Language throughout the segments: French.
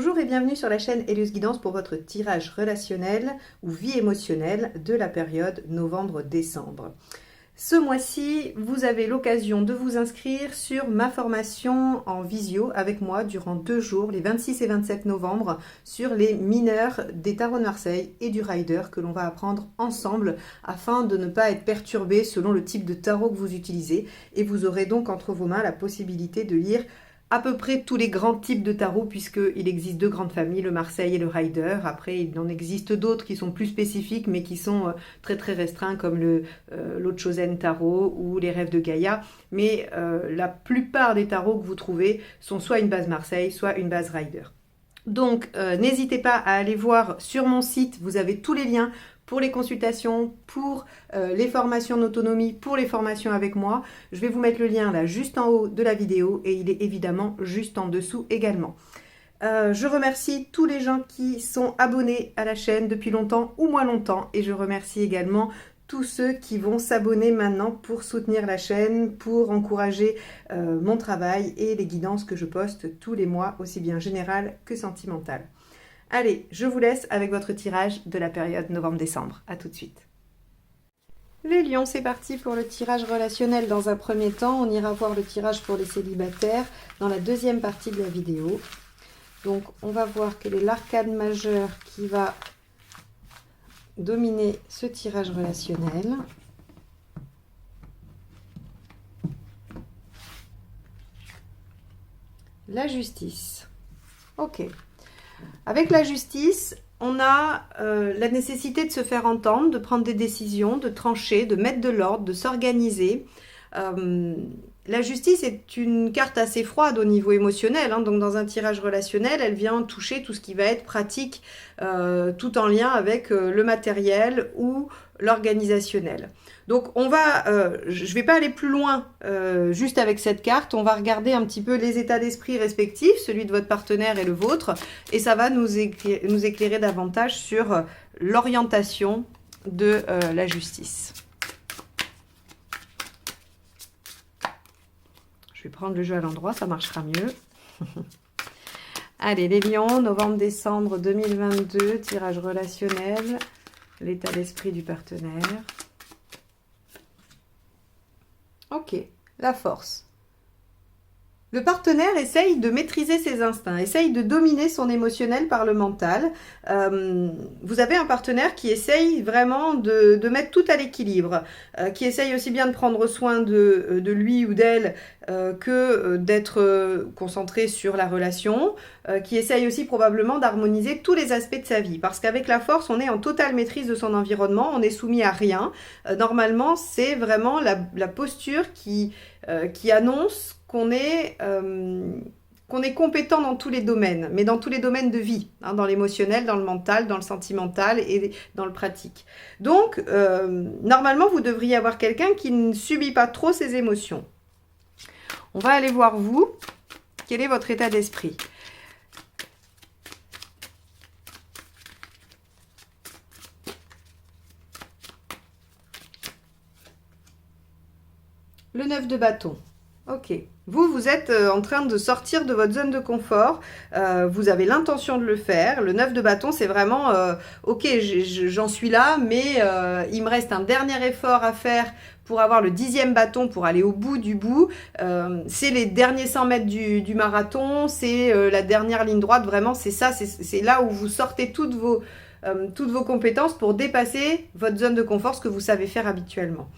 Bonjour et bienvenue sur la chaîne Elios Guidance pour votre tirage relationnel ou vie émotionnelle de la période novembre-décembre. Ce mois-ci, vous avez l'occasion de vous inscrire sur ma formation en visio avec moi durant 2 jours, les 26 et 27 novembre, sur les mineurs des tarots de Marseille et du Rider que l'on va apprendre ensemble afin de ne pas être perturbé selon le type de tarot que vous utilisez. Et vous aurez donc entre vos mains la possibilité de lire à peu près tous les grands types de tarot, puisqu'il existe 2 grandes familles, le Marseille et le Rider. Après, il en existe d'autres qui sont plus spécifiques, mais qui sont très très restreints, comme l'Autre Chosen Tarot ou les Rêves de Gaïa. Mais la plupart des tarots que vous trouvez sont soit une base Marseille, soit une base Rider. Donc, n'hésitez pas à aller voir sur mon site, vous avez tous les liens pour les consultations, pour les formations d'autonomie, pour les formations avec moi. Je vais vous mettre le lien là juste en haut de la vidéo et il est évidemment juste en dessous également. Je remercie tous les gens qui sont abonnés à la chaîne depuis longtemps ou moins longtemps et je remercie également tous ceux qui vont s'abonner maintenant pour soutenir la chaîne, pour encourager mon travail et les guidances que je poste tous les mois, aussi bien générales que sentimentales. Allez, je vous laisse avec votre tirage de la période novembre-décembre. À tout de suite. Les lions, c'est parti pour le tirage relationnel dans un premier temps. On ira voir le tirage pour les célibataires dans la deuxième partie de la vidéo. Donc, on va voir quel est l'arcane majeur qui va dominer ce tirage relationnel. La justice. Ok. Avec la justice, on a la nécessité de se faire entendre, de prendre des décisions, de trancher, de mettre de l'ordre, de s'organiser. La justice est une carte assez froide au niveau émotionnel, hein, donc dans un tirage relationnel, elle vient toucher tout ce qui va être pratique, tout en lien avec le matériel ou l'organisationnel. Donc je ne vais pas aller plus loin juste avec cette carte, on va regarder un petit peu les états d'esprit respectifs, celui de votre partenaire et le vôtre, et ça va nous éclairer davantage sur l'orientation de la justice. Je vais prendre le jeu à l'endroit, ça marchera mieux. Allez, les lions, novembre-décembre 2022, tirage relationnel, l'état d'esprit du partenaire. Ok, la force. Le partenaire essaye de maîtriser ses instincts, essaye de dominer son émotionnel par le mental. Vous avez un partenaire qui essaye vraiment de mettre tout à l'équilibre, qui essaye aussi bien de prendre soin de lui ou d'elle que d'être concentré sur la relation, qui essaye aussi probablement d'harmoniser tous les aspects de sa vie. Parce qu'avec la force, on est en totale maîtrise de son environnement, on est soumis à rien. Normalement, c'est vraiment la posture qui annonce qu'on est compétent dans tous les domaines, mais dans tous les domaines de vie, hein, dans l'émotionnel, dans le mental, dans le sentimental et dans le pratique. Donc, normalement, vous devriez avoir quelqu'un qui ne subit pas trop ses émotions. On va aller voir vous, quel est votre état d'esprit. Le 9 de bâton. Ok. Vous êtes en train de sortir de votre zone de confort. Vous avez l'intention de le faire. Le 9 de bâton, c'est vraiment, ok, j'en suis là, mais il me reste un dernier effort à faire pour avoir le 10e bâton, pour aller au bout du bout. C'est les derniers 100 mètres du marathon. C'est la dernière ligne droite. Vraiment, c'est ça. C'est là où vous sortez toutes vos compétences pour dépasser votre zone de confort, ce que vous savez faire habituellement.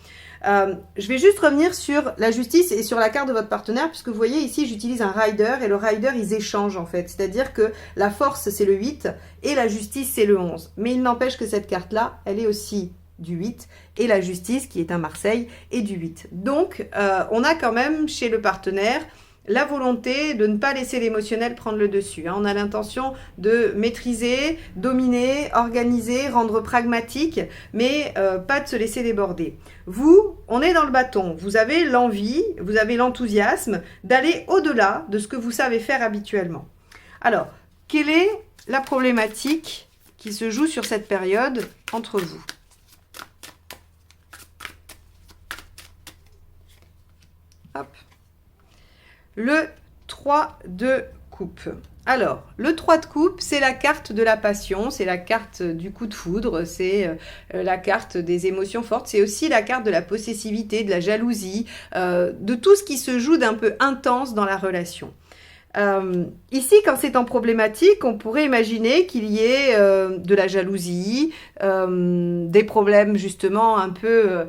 Je vais juste revenir sur la justice et sur la carte de votre partenaire, puisque vous voyez ici, j'utilise un rider, et le rider, ils échangent en fait. C'est-à-dire que la force, c'est le 8, et la justice, c'est le 11. Mais il n'empêche que cette carte-là, elle est aussi du 8, et la justice, qui est un Marseille, est du 8. Donc, on a quand même, chez le partenaire, la volonté de ne pas laisser l'émotionnel prendre le dessus. On a l'intention de maîtriser, dominer, organiser, rendre pragmatique, mais pas de se laisser déborder. Vous, on est dans le bâton. Vous avez l'envie, vous avez l'enthousiasme d'aller au-delà de ce que vous savez faire habituellement. Alors, quelle est la problématique qui se joue sur cette période entre vous ? Hop. Le 3 de coupe. Alors, le 3 de coupe, c'est la carte de la passion, c'est la carte du coup de foudre, c'est la carte des émotions fortes, c'est aussi la carte de la possessivité, de la jalousie, de tout ce qui se joue d'un peu intense dans la relation. Ici, quand c'est en problématique, on pourrait imaginer qu'il y ait de la jalousie, des problèmes justement un peu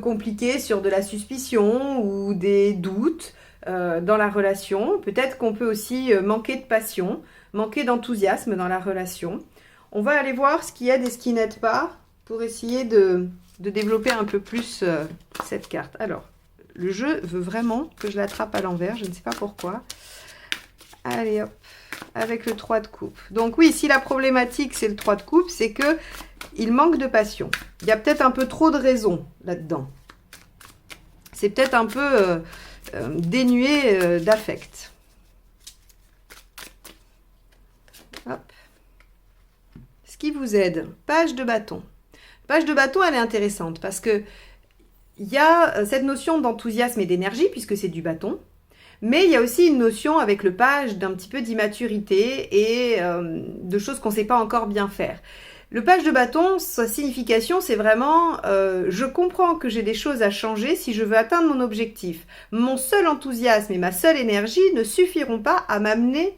compliqués sur de la suspicion ou des doutes dans la relation. Peut-être qu'on peut aussi manquer de passion, manquer d'enthousiasme dans la relation. On va aller voir ce qui aide et ce qui n'aide pas pour essayer de développer un peu plus cette carte. Alors, le jeu veut vraiment que je l'attrape à l'envers, je ne sais pas pourquoi. Allez hop, avec le 3 de coupe. Donc oui, si la problématique c'est le 3 de coupe, c'est que il manque de passion. Il y a peut-être un peu trop de raison là-dedans. C'est peut-être un peu dénué d'affect. Hop. Ce qui vous aide, page de bâton. Page de bâton, elle est intéressante parce que il y a cette notion d'enthousiasme et d'énergie, puisque c'est du bâton, mais il y a aussi une notion avec le page d'un petit peu d'immaturité et de choses qu'on ne sait pas encore bien faire. Le page de bâton, sa signification, c'est vraiment je comprends que j'ai des choses à changer si je veux atteindre mon objectif. Mon seul enthousiasme et ma seule énergie ne suffiront pas à m'amener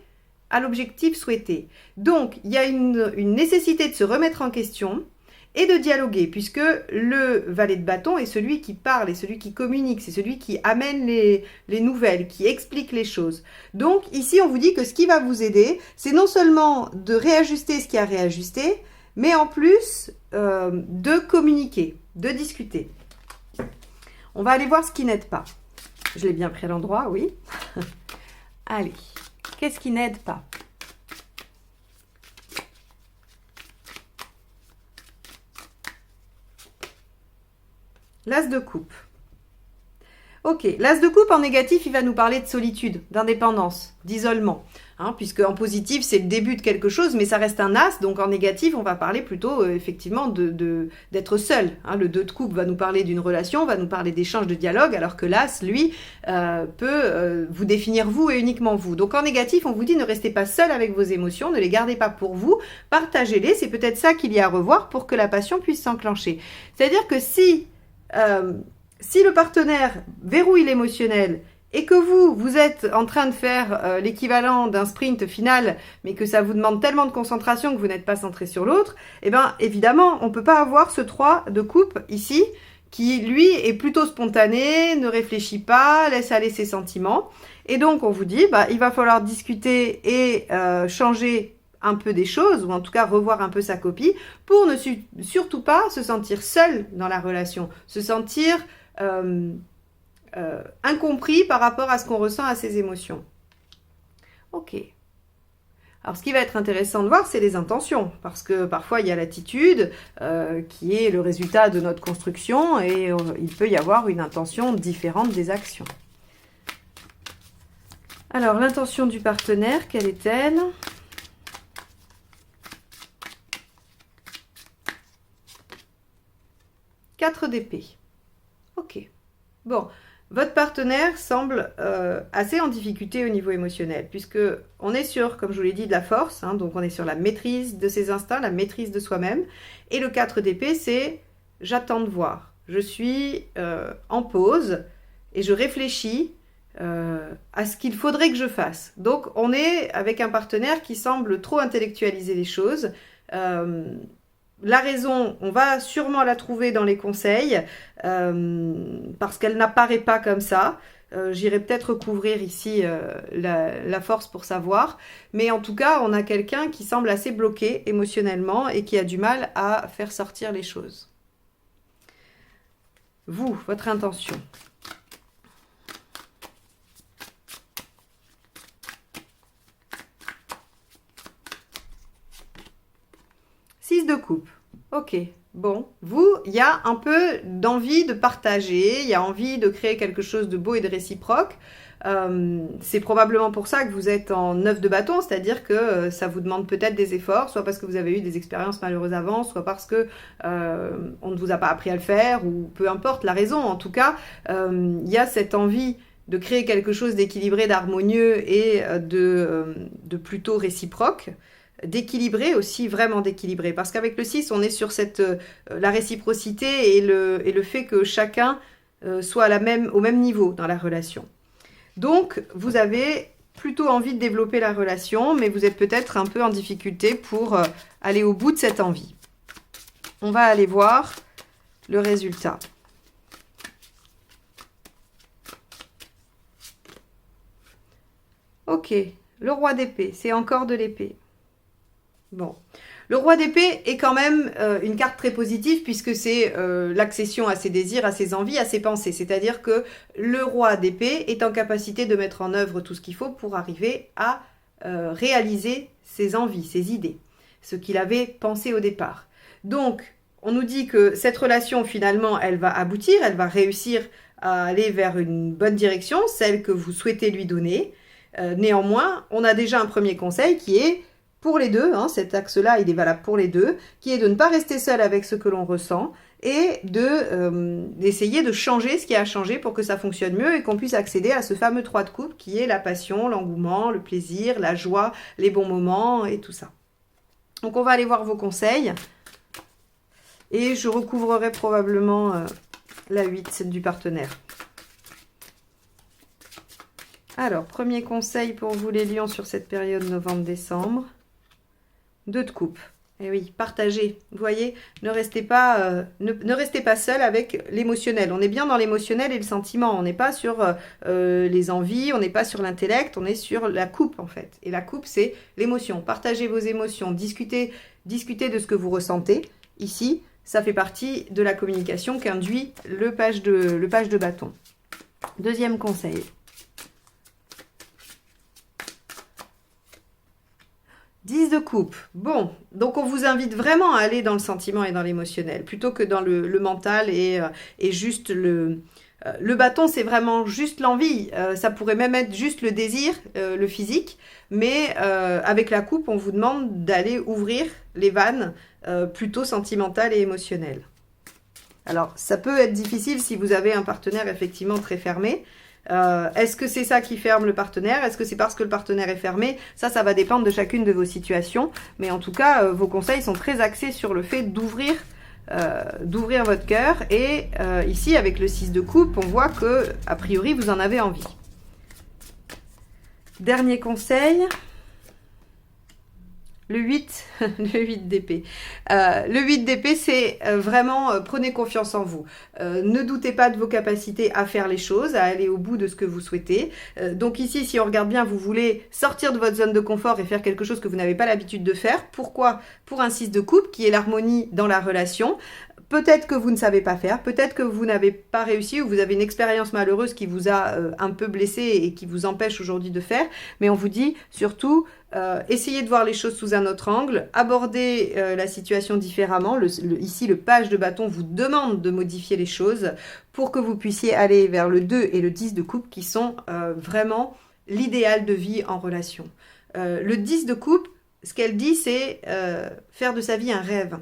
à l'objectif souhaité. Donc, il y a une nécessité de se remettre en question et de dialoguer, puisque le valet de bâton est celui qui parle, est celui qui communique, c'est celui qui amène les nouvelles, qui explique les choses. Donc ici, on vous dit que ce qui va vous aider, c'est non seulement de réajuster ce qui a réajusté, mais en plus de communiquer, de discuter. On va aller voir ce qui n'aide pas. Je l'ai bien pris à l'endroit, oui. Allez, qu'est-ce qui n'aide pas ? L'as de coupe. Ok, l'as de coupe en négatif, il va nous parler de solitude, d'indépendance, d'isolement. Hein, puisque en positif, c'est le début de quelque chose, mais ça reste un as. Donc en négatif, on va parler plutôt effectivement d'être seul. Hein, le 2 de coupe va nous parler d'une relation, va nous parler d'échange, de dialogue, alors que l'as, lui, peut vous définir vous et uniquement vous. Donc en négatif, on vous dit ne restez pas seul avec vos émotions, ne les gardez pas pour vous, partagez-les. C'est peut-être ça qu'il y a à revoir pour que la passion puisse s'enclencher. C'est-à-dire que si le partenaire verrouille l'émotionnel et que vous êtes en train de faire l'équivalent d'un sprint final, mais que ça vous demande tellement de concentration que vous n'êtes pas centré sur l'autre, eh bien, évidemment, on ne peut pas avoir ce 3 de coupe ici, qui, lui, est plutôt spontané, ne réfléchit pas, laisse aller ses sentiments. Et donc, on vous dit, il va falloir discuter et changer un peu des choses, ou en tout cas revoir un peu sa copie, pour ne surtout pas se sentir seul dans la relation, se sentir incompris par rapport à ce qu'on ressent à ses émotions. Ok. Alors ce qui va être intéressant de voir, c'est les intentions, parce que parfois il y a l'attitude qui est le résultat de notre construction, et il peut y avoir une intention différente des actions. Alors l'intention du partenaire, quelle est-elle ? Quatre d'épée. Ok. Bon, votre partenaire semble assez en difficulté au niveau émotionnel, puisque on est sur, comme je vous l'ai dit, de la force, hein, donc on est sur la maîtrise de ses instincts, la maîtrise de soi-même. Et le 4 d'épée, c'est j'attends de voir. Je suis en pause et je réfléchis à ce qu'il faudrait que je fasse. Donc on est avec un partenaire qui semble trop intellectualiser les choses. La raison, on va sûrement la trouver dans les conseils, parce qu'elle n'apparaît pas comme ça. J'irai peut-être recouvrir ici la force pour savoir. Mais en tout cas, on a quelqu'un qui semble assez bloqué émotionnellement et qui a du mal à faire sortir les choses. Vous, votre intention. De coupe. Ok, bon, vous, il y a un peu d'envie de partager, il y a envie de créer quelque chose de beau et de réciproque. C'est probablement pour ça que vous êtes en 9 de bâton, c'est-à-dire que ça vous demande peut-être des efforts, soit parce que vous avez eu des expériences malheureuses avant, soit parce que on ne vous a pas appris à le faire, ou peu importe la raison. En tout cas, il y a cette envie de créer quelque chose d'équilibré, d'harmonieux et de plutôt réciproque. D'équilibrer aussi, vraiment d'équilibrer. Parce qu'avec le 6, on est sur la réciprocité et le fait que chacun soit au même niveau dans la relation. Donc, vous avez plutôt envie de développer la relation, mais vous êtes peut-être un peu en difficulté pour aller au bout de cette envie. On va aller voir le résultat. Ok, le roi d'épée, c'est encore de l'épée. Bon, le roi d'épée est quand même une carte très positive puisque c'est l'accession à ses désirs, à ses envies, à ses pensées. C'est-à-dire que le roi d'épée est en capacité de mettre en œuvre tout ce qu'il faut pour arriver à réaliser ses envies, ses idées, ce qu'il avait pensé au départ. Donc, on nous dit que cette relation, finalement, elle va aboutir, elle va réussir à aller vers une bonne direction, celle que vous souhaitez lui donner. Néanmoins, on a déjà un premier conseil qui est pour les deux, cet axe-là, il est valable pour les deux, qui est de ne pas rester seul avec ce que l'on ressent et d'essayer de changer ce qui a changé pour que ça fonctionne mieux et qu'on puisse accéder à ce fameux 3 de coupe qui est la passion, l'engouement, le plaisir, la joie, les bons moments et tout ça. Donc on va aller voir vos conseils et je recouvrerai probablement la 8, celle du partenaire. Alors, premier conseil pour vous les lions sur cette période novembre-décembre. 2 de coupe. Et oui, partagez. Vous voyez, ne restez pas seul avec l'émotionnel. On est bien dans l'émotionnel et le sentiment. On n'est pas sur les envies, on n'est pas sur l'intellect, on est sur la coupe en fait. Et la coupe, c'est l'émotion. Partagez vos émotions, discutez de ce que vous ressentez. Ici, ça fait partie de la communication qu'induit le page de bâton. Deuxième conseil. 10 de coupe. Bon, donc on vous invite vraiment à aller dans le sentiment et dans l'émotionnel, plutôt que dans le mental et juste le bâton, c'est vraiment juste l'envie. Ça pourrait même être juste le désir, le physique, mais avec la coupe, on vous demande d'aller ouvrir les vannes plutôt sentimentales et émotionnelles. Alors, ça peut être difficile si vous avez un partenaire effectivement très fermé. Est-ce que c'est ça qui ferme le partenaire? Est-ce que c'est parce que le partenaire est fermé? Ça va dépendre de chacune de vos situations. Mais en tout cas, vos conseils sont très axés sur le fait d'ouvrir votre cœur. Et ici, avec le 6 de coupe, on voit que, a priori, vous en avez envie. Dernier conseil. Le 8, le 8 d'épée. Le 8 d'épée, c'est vraiment, prenez confiance en vous. Ne doutez pas de vos capacités à faire les choses, à aller au bout de ce que vous souhaitez. Donc ici, si on regarde bien, vous voulez sortir de votre zone de confort et faire quelque chose que vous n'avez pas l'habitude de faire. Pourquoi? Pour un 6 de coupe, qui est l'harmonie dans la relation. Peut-être que vous ne savez pas faire, peut-être que vous n'avez pas réussi ou vous avez une expérience malheureuse qui vous a un peu blessé et qui vous empêche aujourd'hui de faire. Mais on vous dit surtout, essayez de voir les choses sous un autre angle, abordez la situation différemment. Ici, le page de bâton vous demande de modifier les choses pour que vous puissiez aller vers le 2 et le 10 de coupe qui sont vraiment l'idéal de vie en relation. Le 10 de coupe, ce qu'elle dit, c'est faire de sa vie un rêve.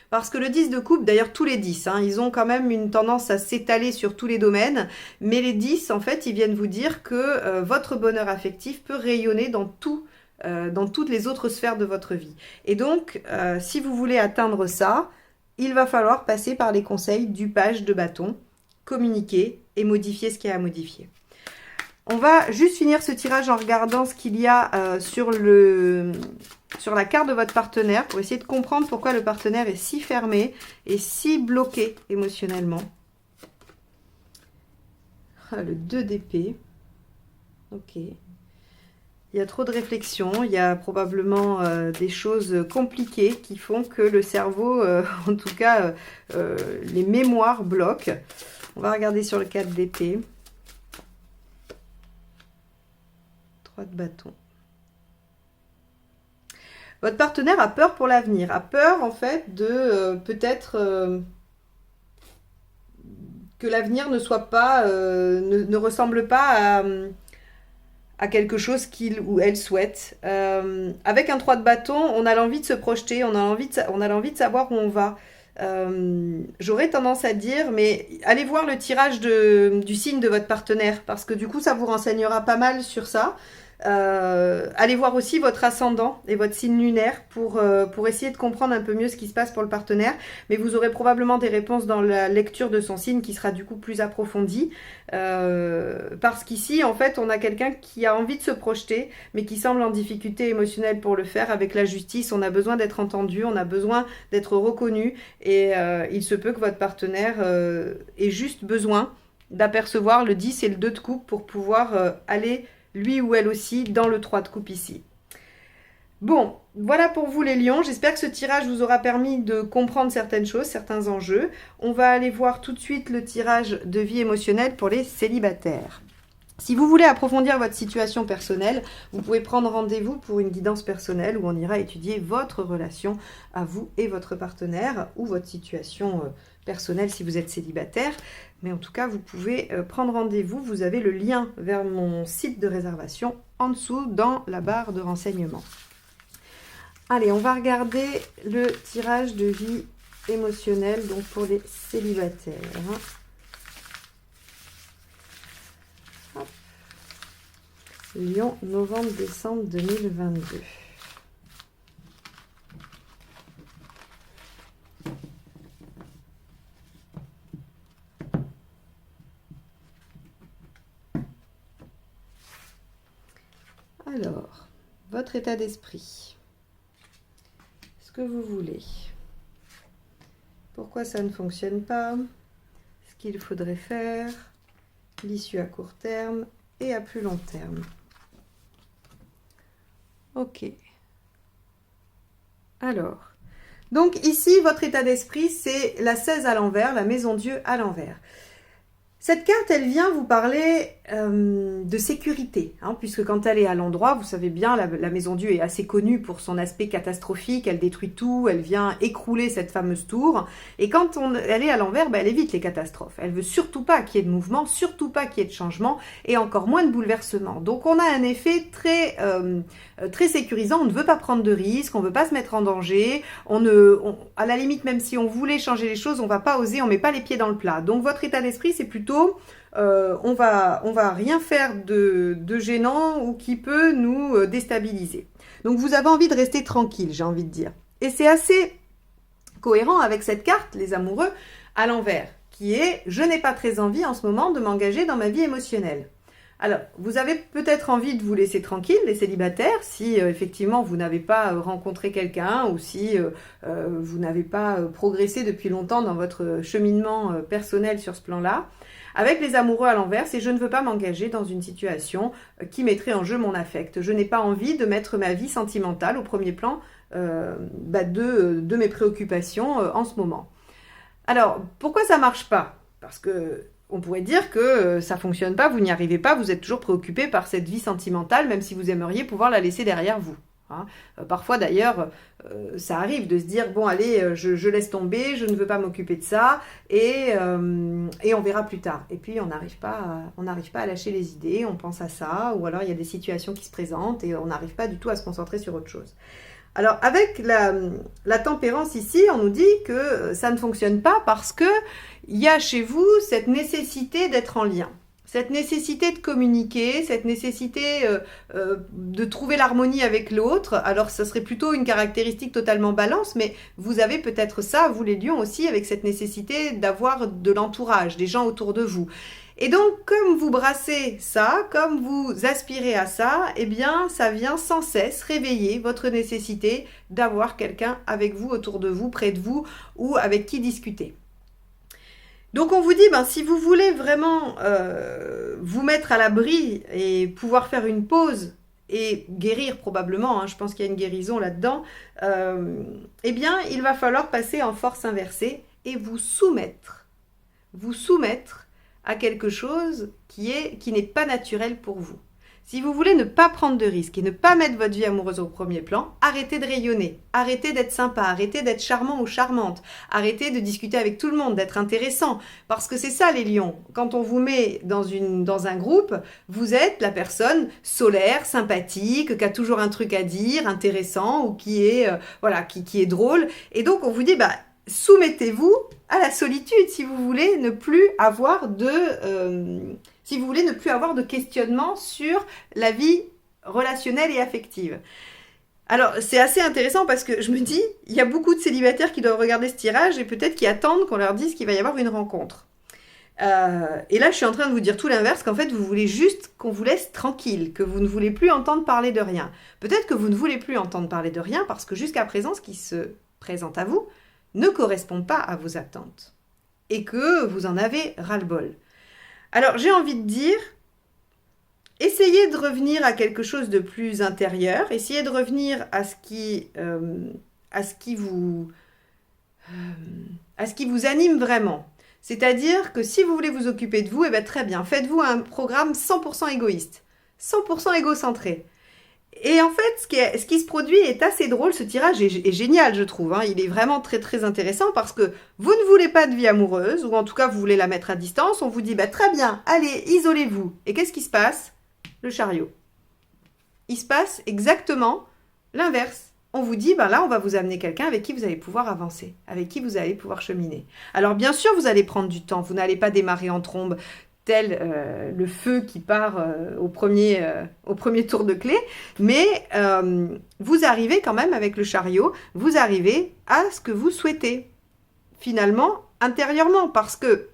Parce que le 10 de coupe, d'ailleurs tous les 10, ils ont quand même une tendance à s'étaler sur tous les domaines, mais les 10, en fait, ils viennent vous dire que votre bonheur affectif peut rayonner dans toutes les autres sphères de votre vie. Et donc, si vous voulez atteindre ça, il va falloir passer par les conseils du page de bâton, communiquer et modifier ce qu'il y a à modifier. On va juste finir ce tirage en regardant ce qu'il y a sur la carte de votre partenaire pour essayer de comprendre pourquoi le partenaire est si fermé et si bloqué émotionnellement. Le 2 d'épée. Ok. Il y a trop de réflexion, il y a probablement des choses compliquées qui font que le cerveau, en tout cas, les mémoires bloquent. On va regarder sur le 4 d'épée. 3 de bâton. Votre partenaire a peur pour l'avenir, a peur en fait de peut-être que l'avenir ne soit pas, ne ressemble pas à quelque chose qu'il ou elle souhaite. Avec un 3 de bâton, on a l'envie de se projeter, on a l'envie de savoir où on va. j'aurais tendance à dire, mais allez voir le tirage du signe de votre partenaire, parce que du coup, ça vous renseignera pas mal sur ça. Allez voir aussi votre ascendant et votre signe lunaire pour essayer de comprendre un peu mieux ce qui se passe pour le partenaire. Mais vous aurez probablement des réponses dans la lecture de son signe qui sera du coup plus approfondie. Parce qu'ici, en fait, on a quelqu'un qui a envie de se projeter, mais qui semble en difficulté émotionnelle pour le faire. Avec la justice, on a besoin d'être entendu, on a besoin d'être reconnu. Et il se peut que votre partenaire ait juste besoin d'apercevoir le 10 et le 2 de coupe pour pouvoir aller lui ou elle aussi, dans le 3 de coupe ici. Bon, voilà pour vous les lions. J'espère que ce tirage vous aura permis de comprendre certaines choses, certains enjeux. On va aller voir tout de suite le tirage de vie émotionnelle pour les célibataires. Si vous voulez approfondir votre situation personnelle, vous pouvez prendre rendez-vous pour une guidance personnelle où on ira étudier votre relation à vous et votre partenaire ou votre situation personnelle si vous êtes célibataire. Mais en tout cas, vous pouvez prendre rendez-vous. Vous avez le lien vers mon site de réservation en dessous dans la barre de renseignements. Allez, on va regarder le tirage de vie émotionnelle donc pour les célibataires. Hop. Lion, novembre-décembre 2022. Alors, votre état d'esprit. Ce que vous voulez. Pourquoi ça ne fonctionne pas? Ce qu'il faudrait faire. L'issue à court terme et à plus long terme. Ok. Alors, donc ici, votre état d'esprit, c'est la 16 à l'envers, la maison Dieu à l'envers. Cette carte, elle vient vous parler de sécurité, hein, puisque quand elle est à l'endroit, vous savez bien, la maison Dieu est assez connue pour son aspect catastrophique, elle détruit tout, elle vient écrouler cette fameuse tour, et quand elle est à l'envers, elle évite les catastrophes. Elle veut surtout pas qu'il y ait de mouvement, surtout pas qu'il y ait de changement, et encore moins de bouleversement. Donc on a un effet très sécurisant, on ne veut pas prendre de risques, on ne veut pas se mettre en danger, à la limite, même si on voulait changer les choses, on ne va pas oser, on ne met pas les pieds dans le plat. Donc votre état d'esprit, c'est plutôt on va rien faire de gênant ou qui peut nous déstabiliser. Donc vous avez envie de rester tranquille, j'ai envie de dire. Et c'est assez cohérent avec cette carte, les amoureux, à l'envers, qui est « Je n'ai pas très envie en ce moment de m'engager dans ma vie émotionnelle ». Alors, vous avez peut-être envie de vous laisser tranquille, les célibataires, si effectivement vous n'avez pas rencontré quelqu'un ou si vous n'avez pas progressé depuis longtemps dans votre cheminement personnel sur ce plan-là. Avec les amoureux à l'envers, c'est je ne veux pas m'engager dans une situation qui mettrait en jeu mon affect. Je n'ai pas envie de mettre ma vie sentimentale au premier plan de mes préoccupations en ce moment. Alors, pourquoi ça ne marche pas? Parce que on pourrait dire que ça ne fonctionne pas, vous n'y arrivez pas, vous êtes toujours préoccupé par cette vie sentimentale, même si vous aimeriez pouvoir la laisser derrière vous. Hein. Parfois d'ailleurs, ça arrive de se dire, bon allez, je laisse tomber, je ne veux pas m'occuper de ça, et on verra plus tard. Et puis on n'arrive pas à lâcher les idées, on pense à ça, ou alors il y a des situations qui se présentent, et on n'arrive pas du tout à se concentrer sur autre chose. Alors, avec la tempérance ici, on nous dit que ça ne fonctionne pas parce que il y a chez vous cette nécessité d'être en lien, cette nécessité de communiquer, cette nécessité de trouver l'harmonie avec l'autre. Alors, ça serait plutôt une caractéristique totalement balance, mais vous avez peut-être ça, vous les lions aussi, avec cette nécessité d'avoir de l'entourage, des gens autour de vous. Et donc, comme vous brassez ça, comme vous aspirez à ça, eh bien, ça vient sans cesse réveiller votre nécessité d'avoir quelqu'un avec vous, autour de vous, près de vous, ou avec qui discuter. Donc, on vous dit, si vous voulez vraiment vous mettre à l'abri et pouvoir faire une pause et guérir probablement, hein, je pense qu'il y a une guérison là-dedans, eh bien, il va falloir passer en force inversée et vous soumettre à quelque chose qui n'est pas naturel pour vous. Si vous voulez ne pas prendre de risques et ne pas mettre votre vie amoureuse au premier plan, arrêtez de rayonner, arrêtez d'être sympa, arrêtez d'être charmant ou charmante, arrêtez de discuter avec tout le monde, d'être intéressant, parce que c'est ça les lions. Quand on vous met dans un groupe, vous êtes la personne solaire, sympathique, qui a toujours un truc à dire, intéressant ou qui est drôle. Et donc on vous dit, soumettez-vous à la solitude si vous voulez ne plus avoir de, si vous voulez ne plus avoir de questionnement sur la vie relationnelle et affective. Alors, c'est assez intéressant parce que je me dis, il y a beaucoup de célibataires qui doivent regarder ce tirage et peut-être qui attendent qu'on leur dise qu'il va y avoir une rencontre. Et là, je suis en train de vous dire tout l'inverse, qu'en fait, vous voulez juste qu'on vous laisse tranquille, que vous ne voulez plus entendre parler de rien. Peut-être que vous ne voulez plus entendre parler de rien parce que jusqu'à présent, ce qui se présente à vous ne correspond pas à vos attentes et que vous en avez ras-le-bol. Alors, j'ai envie de dire, essayez de revenir à quelque chose de plus intérieur, essayez de revenir à ce qui vous anime vraiment. C'est-à-dire que si vous voulez vous occuper de vous, eh bien très bien, faites-vous un programme 100% égoïste, 100% égocentré. Et en fait, ce qui se produit est assez drôle, ce tirage est génial, je trouve. Il est vraiment très très intéressant parce que vous ne voulez pas de vie amoureuse, ou en tout cas vous voulez la mettre à distance, on vous dit très bien, allez, isolez-vous. Et qu'est-ce qui se passe? Le chariot. Il se passe exactement l'inverse. On vous dit, là, on va vous amener quelqu'un avec qui vous allez pouvoir avancer, avec qui vous allez pouvoir cheminer. Alors, bien sûr, vous allez prendre du temps. Vous n'allez pas démarrer en trombe, tel le feu qui part au premier tour de clé. Mais vous arrivez quand même avec le chariot, vous arrivez à ce que vous souhaitez, finalement, intérieurement. Parce que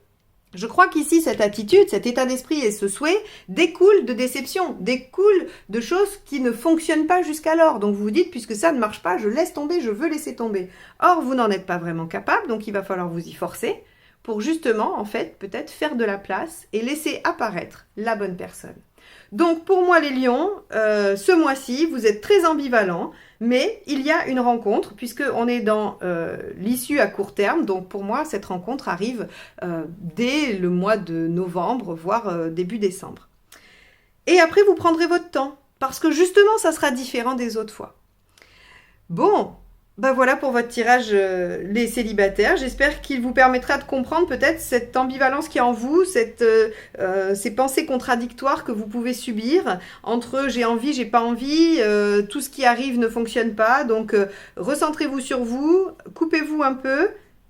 je crois qu'ici, cette attitude, cet état d'esprit et ce souhait découlent de déception, découlent de choses qui ne fonctionnent pas jusqu'alors. Donc vous vous dites, puisque ça ne marche pas, je laisse tomber, je veux laisser tomber. Or, vous n'en êtes pas vraiment capable, donc il va falloir vous y forcer pour justement, en fait, peut-être faire de la place et laisser apparaître la bonne personne. Donc pour moi les lions, ce mois-ci, vous êtes très ambivalents, mais il y a une rencontre, puisqu'on est dans l'issue à court terme, donc pour moi cette rencontre arrive dès le mois de novembre, voire début décembre. Et après vous prendrez votre temps, parce que justement ça sera différent des autres fois. Bon, voilà pour votre tirage les célibataires. J'espère qu'il vous permettra de comprendre peut-être cette ambivalence qui est en vous, ces pensées contradictoires que vous pouvez subir entre j'ai envie, j'ai pas envie, tout ce qui arrive ne fonctionne pas. Donc recentrez-vous sur vous, coupez-vous un peu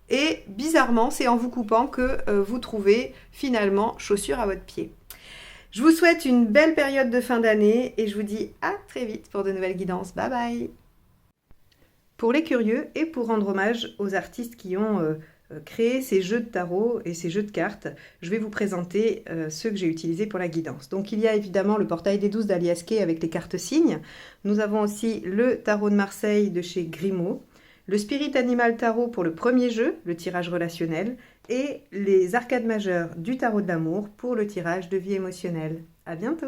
et bizarrement, c'est en vous coupant que vous trouvez finalement chaussures à votre pied. Je vous souhaite une belle période de fin d'année et je vous dis à très vite pour de nouvelles guidances. Bye bye! Pour les curieux et pour rendre hommage aux artistes qui ont créé ces jeux de tarot et ces jeux de cartes, je vais vous présenter ceux que j'ai utilisés pour la guidance. Donc il y a évidemment le portail des 12 d'Alias Kay avec les cartes signes. Nous avons aussi le tarot de Marseille de chez Grimaud, le Spirit Animal Tarot pour le premier jeu, le tirage relationnel, et les arcades majeures du tarot de l'amour pour le tirage de vie émotionnelle. À bientôt!